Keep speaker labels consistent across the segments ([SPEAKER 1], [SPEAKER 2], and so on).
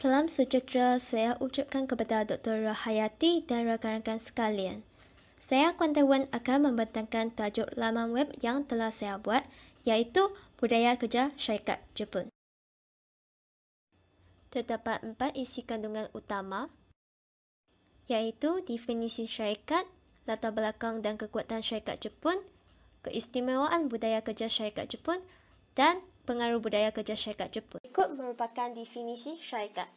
[SPEAKER 1] Salam sejahtera saya ucapkan kepada Dr. Rahayati dan rakan-rakan sekalian. Saya Kuantawan akan membentangkan tajuk laman web yang telah saya buat, iaitu Budaya Kerja Syarikat Jepun. Terdapat 4 isi kandungan utama, iaitu definisi syarikat, latar belakang dan kekuatan syarikat Jepun, keistimewaan budaya kerja syarikat Jepun dan pengaruh budaya kerja syarikat Jepun. Berikut merupakan definisi syarikat.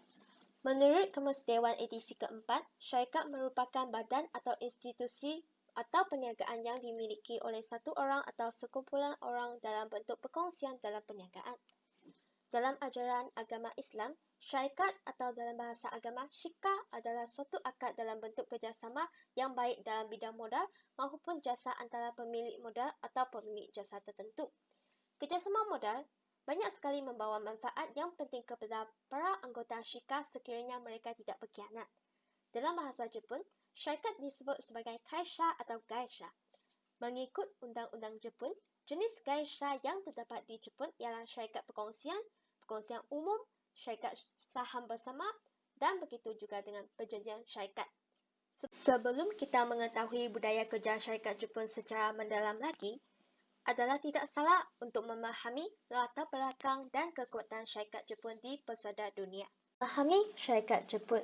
[SPEAKER 1] Menurut Kamus Dewan edisi keempat, syarikat merupakan badan atau institusi atau perniagaan yang dimiliki oleh satu orang atau sekumpulan orang dalam bentuk perkongsian dalam perniagaan. Dalam ajaran agama Islam, syarikat atau dalam bahasa agama syika adalah suatu akad dalam bentuk kerjasama yang baik dalam bidang modal maupun jasa antara pemilik modal atau pemilik jasa tertentu. Kerjasama modal banyak sekali membawa manfaat yang penting kepada para anggota syika sekiranya mereka tidak berkhianat. Dalam bahasa Jepun, syarikat disebut sebagai kaisha atau gaisha. Mengikut Undang-Undang Jepun, jenis gaisha yang terdapat di Jepun ialah syarikat perkongsian, perkongsian umum, syarikat saham bersama dan begitu juga dengan perjanjian syarikat. Sebelum kita mengetahui budaya kerja syarikat Jepun secara mendalam lagi, adalah tidak salah untuk memahami latar belakang dan kekuatan syarikat Jepun di pesada dunia. Memahami syarikat Jepun.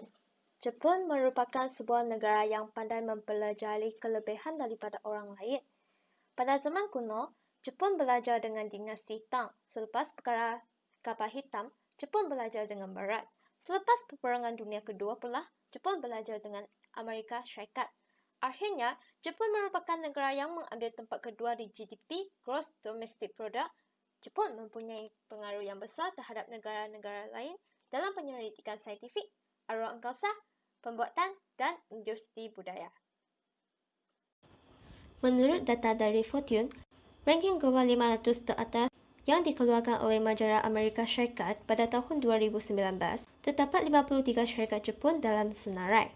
[SPEAKER 1] Jepun merupakan sebuah negara yang pandai mempelajari kelebihan daripada orang lain. Pada zaman kuno, Jepun belajar dengan dinasti Tang. Selepas perkara kapal hitam, Jepun belajar dengan Barat. Selepas peperangan dunia kedua pula, Jepun belajar dengan Amerika Syarikat. Akhirnya, Jepun merupakan negara yang mengambil tempat kedua di GDP, Gross Domestic Product. Jepun mempunyai pengaruh yang besar terhadap negara-negara lain dalam penyelidikan saintifik, arwah angkasa, pembuatan dan industri budaya. Menurut data dari Fortune, ranking global 500 teratas yang dikeluarkan oleh majalah Amerika Syarikat pada tahun 2019, terdapat 53 syarikat Jepun dalam senarai,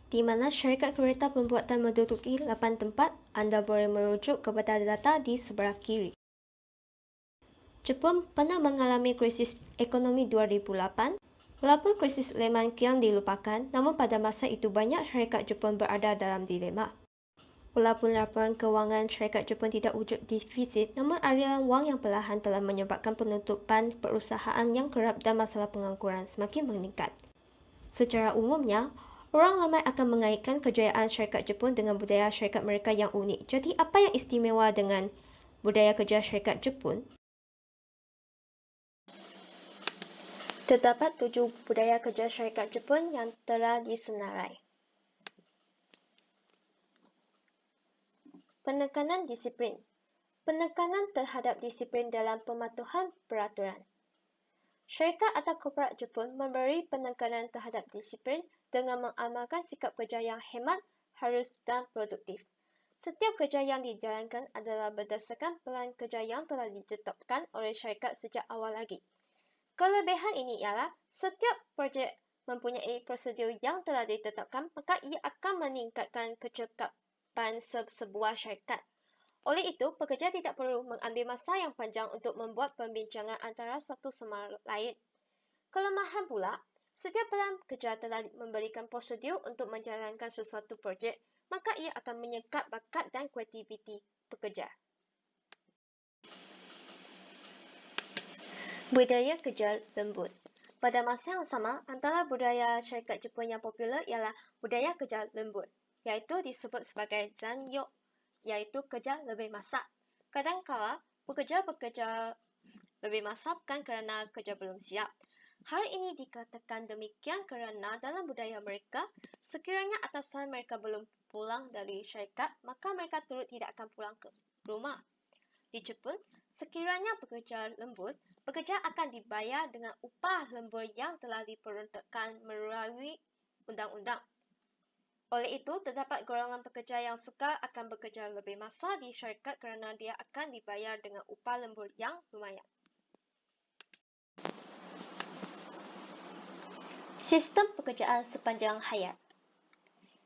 [SPEAKER 1] di mana syarikat kereta pembuatan menduduki 8 tempat. Anda boleh merujuk kepada data di sebelah kiri. Jepun pernah mengalami krisis ekonomi 2008. Walaupun krisis Lehman kian dilupakan, namun pada masa itu banyak syarikat Jepun berada dalam dilema. Walaupun laporan kewangan syarikat Jepun tidak wujud defisit, namun aliran wang yang perlahan telah menyebabkan penutupan perusahaan yang kerap dan masalah pengangguran semakin meningkat. Secara umumnya, orang ramai akan mengaitkan kejayaan syarikat Jepun dengan budaya syarikat mereka yang unik. Jadi, apa yang istimewa dengan budaya kerja syarikat Jepun? Terdapat 7 budaya kerja syarikat Jepun yang telah disenarai. Penekanan disiplin. Penekanan terhadap disiplin dalam pematuhan peraturan. Syarikat atau korporat Jepun memberi penekanan terhadap disiplin dengan mengamalkan sikap kerja yang hemat, harus dan produktif. Setiap kerja yang dijalankan adalah berdasarkan pelan kerja yang telah ditetapkan oleh syarikat sejak awal lagi. Kelebihan ini ialah setiap projek mempunyai prosedur yang telah ditetapkan, maka ia akan meningkatkan kecekapan sebuah syarikat. Oleh itu, pekerja tidak perlu mengambil masa yang panjang untuk membuat pembincangan antara satu sama lain. Kelemahan pula, setiap pelan kerja telah memberikan prosedur untuk menjalankan sesuatu projek, maka ia akan menyekat bakat dan kreativiti pekerja. Budaya kerja lembut. Pada masa yang sama, antara budaya syarikat Jepun yang popular ialah budaya kerja lembut, iaitu disebut sebagai zanyo, iaitu kerja lebih masak. Kadangkala, pekerja bekerja lebih masak bukan kerana kerja belum siap. Hal ini dikatakan demikian kerana dalam budaya mereka, sekiranya atasan mereka belum pulang dari syarikat, maka mereka turut tidak akan pulang ke rumah. Di Jepun, sekiranya pekerja lembut, pekerja akan dibayar dengan upah lembur yang telah diperuntukkan melalui undang-undang. Oleh itu, terdapat golongan pekerja yang suka akan bekerja lebih masa di syarikat kerana dia akan dibayar dengan upah lembur yang lumayan. Sistem pekerjaan sepanjang hayat.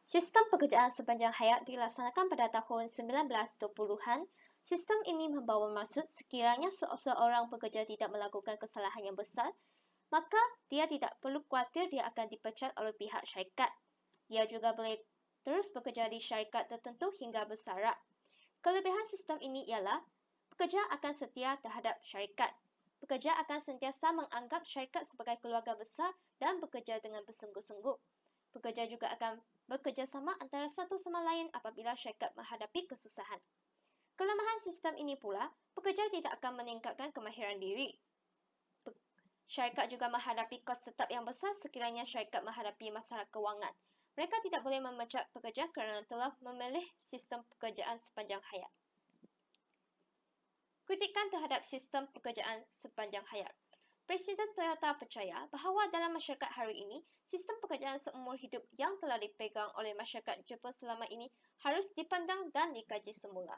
[SPEAKER 1] Sistem pekerjaan sepanjang hayat dilaksanakan pada tahun 1920-an. Sistem ini membawa maksud sekiranya seorang pekerja tidak melakukan kesalahan yang besar, maka dia tidak perlu khawatir dia akan dipecat oleh pihak syarikat. Dia juga boleh terus bekerja di syarikat tertentu hingga bersarat. Kelebihan sistem ini ialah pekerja akan setia terhadap syarikat. Pekerja akan sentiasa menganggap syarikat sebagai keluarga besar dan bekerja dengan bersungguh-sungguh. Pekerja juga akan bekerjasama antara satu sama lain apabila syarikat menghadapi kesusahan. Kelemahan sistem ini pula, pekerja tidak akan meningkatkan kemahiran diri. Syarikat juga menghadapi kos tetap yang besar sekiranya syarikat menghadapi masalah kewangan. Mereka tidak boleh memecat pekerja kerana telah memilih sistem pekerjaan sepanjang hayat. Kritikan terhadap sistem pekerjaan sepanjang hayat. Presiden Toyota percaya bahawa dalam masyarakat hari ini, sistem pekerjaan seumur hidup yang telah dipegang oleh masyarakat Jepun selama ini harus dipandang dan dikaji semula.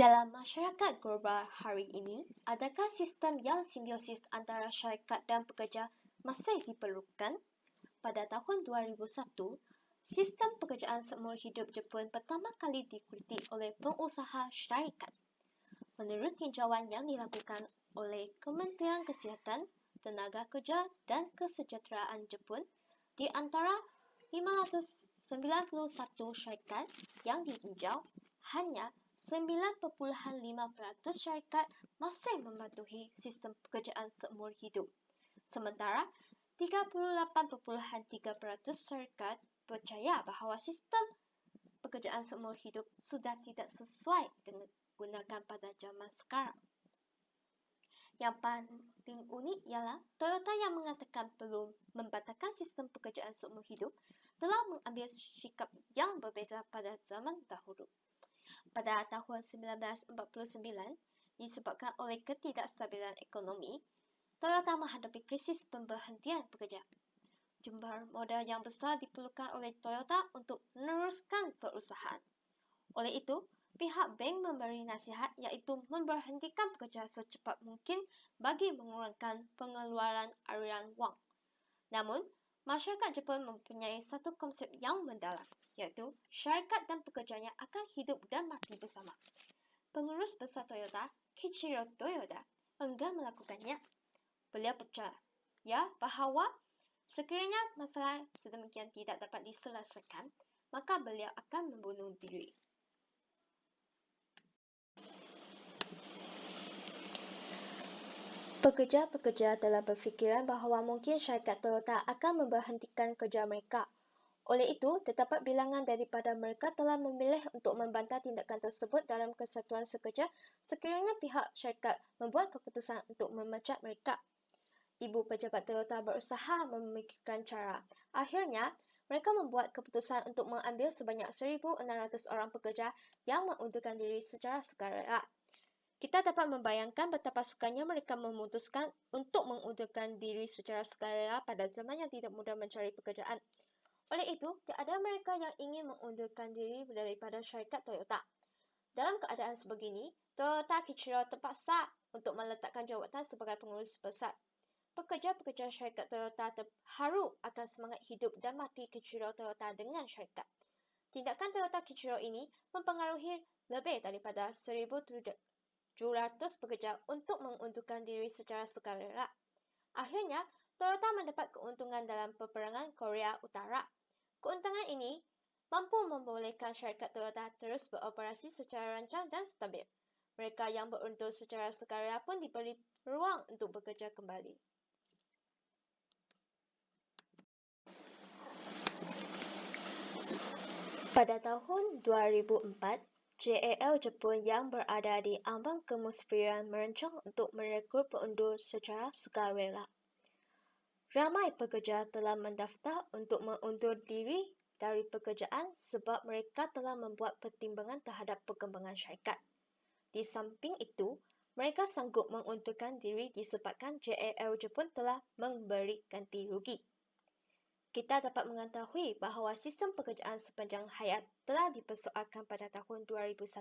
[SPEAKER 1] Dalam masyarakat global hari ini, adakah sistem yang simbiosis antara syarikat dan pekerja masih diperlukan? Pada tahun 2001, sistem pekerjaan seumur hidup Jepun pertama kali dikritik oleh pengusaha syarikat. Menurut tinjauan yang dilakukan oleh Kementerian Kesihatan, Tenaga Kerja dan Kesejahteraan Jepun, di antara 591 syarikat yang ditinjau, hanya 9.5% syarikat masih mematuhi sistem pekerjaan seumur hidup. Sementara, 38.3% syarikat percaya bahawa sistem pekerjaan seumur hidup sudah tidak sesuai dengan digunakan pada zaman sekarang. Yang paling unik ialah Toyota yang mengatakan perlu membatalkan sistem pekerjaan seumur hidup telah mengambil sikap yang berbeza pada zaman dahulu. Pada tahun 1949, disebabkan oleh ketidakstabilan ekonomi, Toyota menghadapi krisis pemberhentian pekerja. Jumlah modal yang besar diperlukan oleh Toyota untuk meneruskan perusahaan. Oleh itu, pihak bank memberi nasihat iaitu memberhentikan pekerja secepat mungkin bagi mengurangkan pengeluaran aliran wang. Namun, masyarakat Jepun mempunyai satu konsep yang mendalam, iaitu syarikat dan pekerjanya akan hidup dan mati bersama. Pengurus besar Toyota, Kiichiro Toyoda, enggan melakukannya. Beliau percaya bahawa sekiranya masalah sedemikian tidak dapat diselesaikan, maka beliau akan membunuh diri. Pekerja-pekerja telah berfikiran bahawa mungkin syarikat Toyota akan memberhentikan kerja mereka. Oleh itu, terdapat bilangan daripada mereka telah memilih untuk membantah tindakan tersebut dalam kesatuan sekerja sekiranya pihak syarikat membuat keputusan untuk memecat mereka. Ibu pejabat Toyota berusaha memikirkan cara. Akhirnya, mereka membuat keputusan untuk mengambil sebanyak 1,600 orang pekerja yang mengundurkan diri secara sukarela. Kita dapat membayangkan betapa sukanya mereka memutuskan untuk mengundurkan diri secara sukarela pada zaman yang tidak mudah mencari pekerjaan. Oleh itu, tiada mereka yang ingin mengundurkan diri daripada syarikat Toyota. Dalam keadaan sebegini, Toyota Kiichiro terpaksa untuk meletakkan jawatan sebagai pengurus besar. Pekerja-pekerja syarikat Toyota terharu akan semangat hidup dan mati Kiichiro Toyota dengan syarikat. Tindakan Toyota Kiichiro ini mempengaruhi lebih daripada 1,700 pekerja untuk mengundurkan diri secara sukarela. Akhirnya, Toyota mendapat keuntungan dalam peperangan Korea Utara. Keuntungan ini mampu membolehkan syarikat Toyota terus beroperasi secara rancang dan stabil. Mereka yang beruntung secara sukarela pun diberi ruang untuk bekerja kembali. Pada tahun 2004, JAL Jepun yang berada di ambang kemusfiran merancang untuk merekrut pengundur secara sukarela. Ramai pekerja telah mendaftar untuk mengundur diri dari pekerjaan sebab mereka telah membuat pertimbangan terhadap perkembangan syarikat. Di samping itu, mereka sanggup mengundurkan diri disebabkan JAL Jepun telah memberi ganti rugi. Kita dapat mengetahui bahawa sistem pekerjaan sepanjang hayat telah dipersoalkan pada tahun 2001.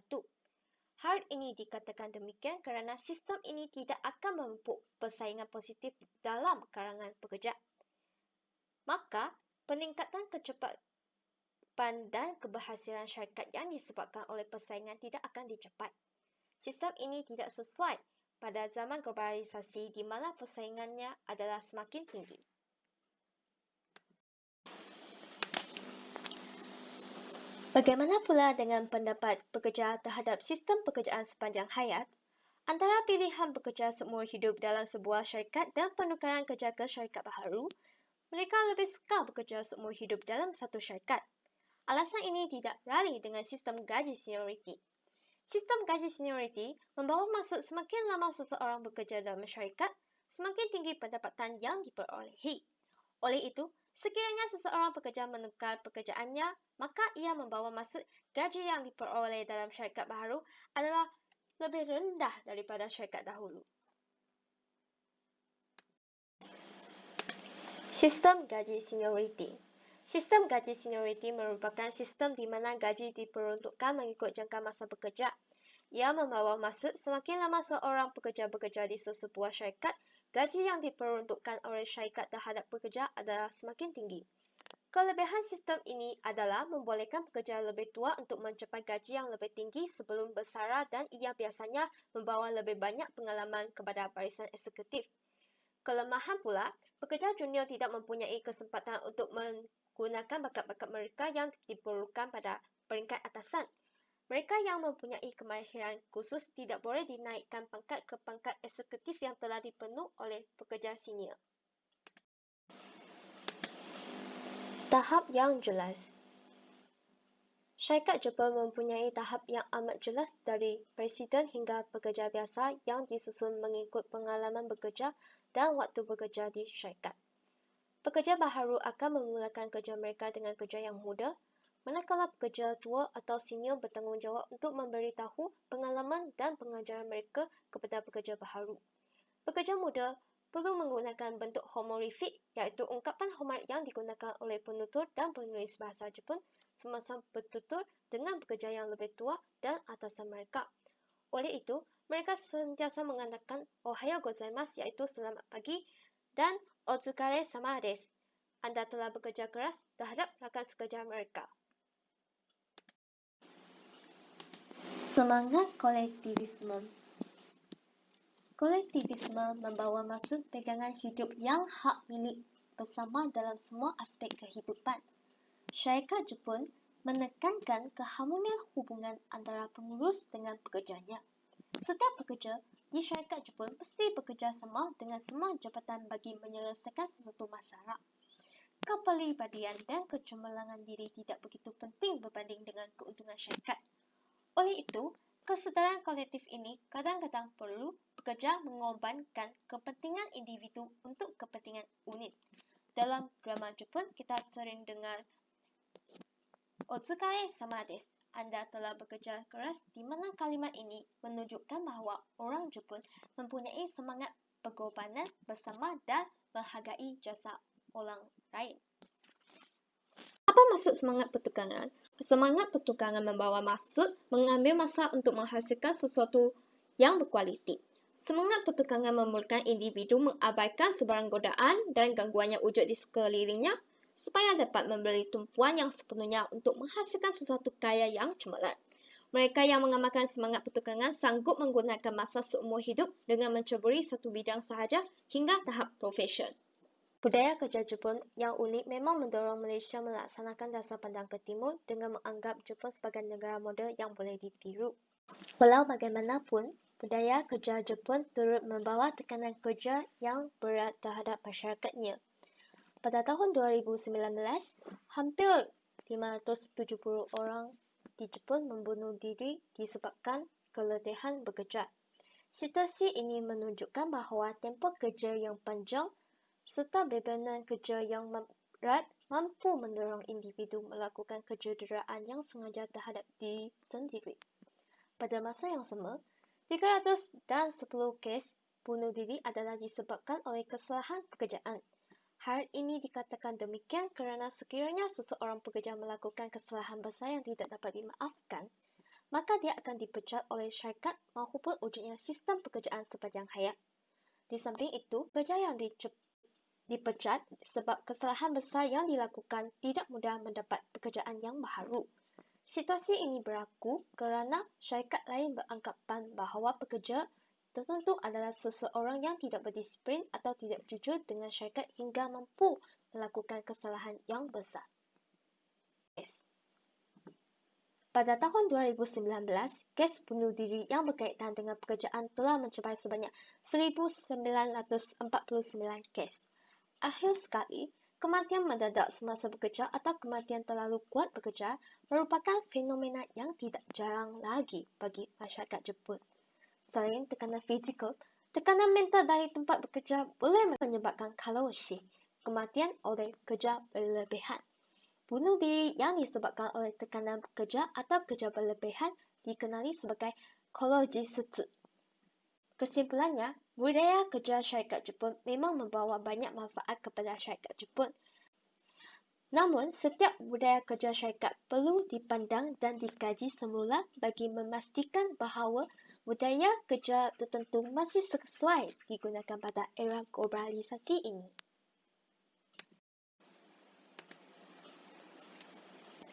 [SPEAKER 1] Hal ini dikatakan demikian kerana sistem ini tidak akan memupuk persaingan positif dalam kalangan pekerja. Maka, peningkatan kehidupan dan keberhasilan syarikat yang disebabkan oleh persaingan tidak akan dicapai. Sistem ini tidak sesuai pada zaman globalisasi di mana persaingannya adalah semakin tinggi. Bagaimana pula dengan pendapat pekerja terhadap sistem pekerjaan sepanjang hayat? Antara pilihan bekerja seumur hidup dalam sebuah syarikat dan penukaran kerja ke syarikat baharu, mereka lebih suka bekerja seumur hidup dalam satu syarikat. Alasan ini tidak rali dengan sistem gaji senioriti. Sistem gaji senioriti membawa maksud semakin lama seseorang bekerja dalam syarikat, semakin tinggi pendapatan yang diperolehi. Oleh itu, sekiranya seseorang pekerja menukar pekerjaannya, maka ia membawa maksud gaji yang diperoleh dalam syarikat baharu adalah lebih rendah daripada syarikat dahulu. Sistem gaji senioriti. Sistem gaji senioriti merupakan sistem di mana gaji diperuntukkan mengikut jangka masa bekerja. Ia membawa maksud semakin lama seorang pekerja bekerja di sesebuah syarikat, gaji yang diperuntukkan oleh syarikat terhadap pekerja adalah semakin tinggi. Kelebihan sistem ini adalah membolehkan pekerja lebih tua untuk mencapai gaji yang lebih tinggi sebelum bersara dan ia biasanya membawa lebih banyak pengalaman kepada barisan eksekutif. Kelemahan pula, pekerja junior tidak mempunyai kesempatan untuk menggunakan bakat-bakat mereka yang diperlukan pada peringkat atasan. Mereka yang mempunyai kemahiran khusus tidak boleh dinaikkan pangkat ke pangkat eksekutif yang telah dipenuh oleh pekerja senior. Tahap yang jelas. Syarikat Jepun mempunyai tahap yang amat jelas dari presiden hingga pekerja biasa yang disusun mengikut pengalaman bekerja dan waktu bekerja di syarikat. Pekerja baharu akan memulakan kerja mereka dengan kerja yang mudah, manakala pekerja tua atau senior bertanggungjawab untuk memberitahu pengalaman dan pengajaran mereka kepada pekerja baharu. Pekerja muda perlu menggunakan bentuk honorific, iaitu ungkapan hormat yang digunakan oleh penutur dan penulis bahasa Jepun semasa bertutur dengan pekerja yang lebih tua dan atasan mereka. Oleh itu, mereka sentiasa mengatakan Ohayo gozaimasu, iaitu selamat pagi, dan Otsukare sama desu. Anda telah bekerja keras terhadap rakan sekerja mereka. Semangat kolektivisme. Kolektivisme membawa maksud pegangan hidup yang hak milik bersama dalam semua aspek kehidupan. Syarikat Jepun menekankan keharmonian hubungan antara pengurus dengan pekerjanya. Setiap pekerja di syarikat Jepun mesti bekerja sama dengan semua jabatan bagi menyelesaikan sesuatu masalah. Kepribadian dan kecemerlangan diri tidak begitu penting berbanding dengan keuntungan syarikat. Oleh itu, kesedaran kolektif ini kadang-kadang perlu pekerja mengorbankan kepentingan individu untuk kepentingan unit. Dalam drama Jepun, kita sering dengar Otsukare sama desu. Anda telah bekerja keras, di mana kalimat ini menunjukkan bahawa orang Jepun mempunyai semangat pengorbanan bersama dan menghargai jasa orang lain. Apa maksud semangat pertukangan? Semangat pertukangan membawa maksud mengambil masa untuk menghasilkan sesuatu yang berkualiti. Semangat pertukangan memulakan individu mengabaikan sebarang godaan dan gangguan yang wujud di sekelilingnya supaya dapat memberi tumpuan yang sepenuhnya untuk menghasilkan sesuatu karya yang cemerlang. Mereka yang mengamalkan semangat pertukangan sanggup menggunakan masa seumur hidup dengan menceburi satu bidang sahaja hingga tahap profesion. Budaya kerja Jepun yang unik memang mendorong Malaysia melaksanakan dasar pandang ke timur dengan menganggap Jepun sebagai negara model yang boleh ditiru. Walau bagaimanapun, budaya kerja Jepun turut membawa tekanan kerja yang berat terhadap masyarakatnya. Pada tahun 2019, hampir 570 orang di Jepun membunuh diri disebabkan keletihan bekerja. Situasi ini menunjukkan bahawa tempoh kerja yang panjang serta bebanan kerja yang berat mampu mendorong individu melakukan kecederaan yang sengaja terhadap diri sendiri. Pada masa yang sama, 310 kes bunuh diri adalah disebabkan oleh kesalahan pekerjaan. Hal ini dikatakan demikian kerana sekiranya seseorang pekerja melakukan kesalahan besar yang tidak dapat dimaafkan, maka dia akan dipecat oleh syarikat maupun wujudnya sistem pekerjaan sepanjang hayat. Di samping itu, pekerja yang dipecat sebab kesalahan besar yang dilakukan tidak mudah mendapat pekerjaan yang baharu. Situasi ini berlaku kerana syarikat lain beranggapan bahawa pekerja tertentu adalah seseorang yang tidak berdisiplin atau tidak jujur dengan syarikat hingga mampu melakukan kesalahan yang besar. Pada tahun 2019, kes bunuh diri yang berkaitan dengan pekerjaan telah mencapai sebanyak 1,949 kes. Akhir sekali, kematian mendadak semasa bekerja atau kematian terlalu kuat bekerja merupakan fenomena yang tidak jarang lagi bagi masyarakat Jepun. Selain tekanan fizikal, tekanan mental dari tempat bekerja boleh menyebabkan karoshi, kematian oleh kerja berlebihan. Bunuh diri yang disebabkan oleh tekanan kerja atau kerja berlebihan dikenali sebagai korojitsu. Kesimpulannya, budaya kerja syarikat Jepun memang membawa banyak manfaat kepada syarikat Jepun. Namun, setiap budaya kerja syarikat perlu dipandang dan dikaji semula bagi memastikan bahawa budaya kerja tertentu masih sesuai digunakan pada era globalisasi ini.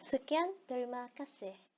[SPEAKER 1] Sekian, terima kasih.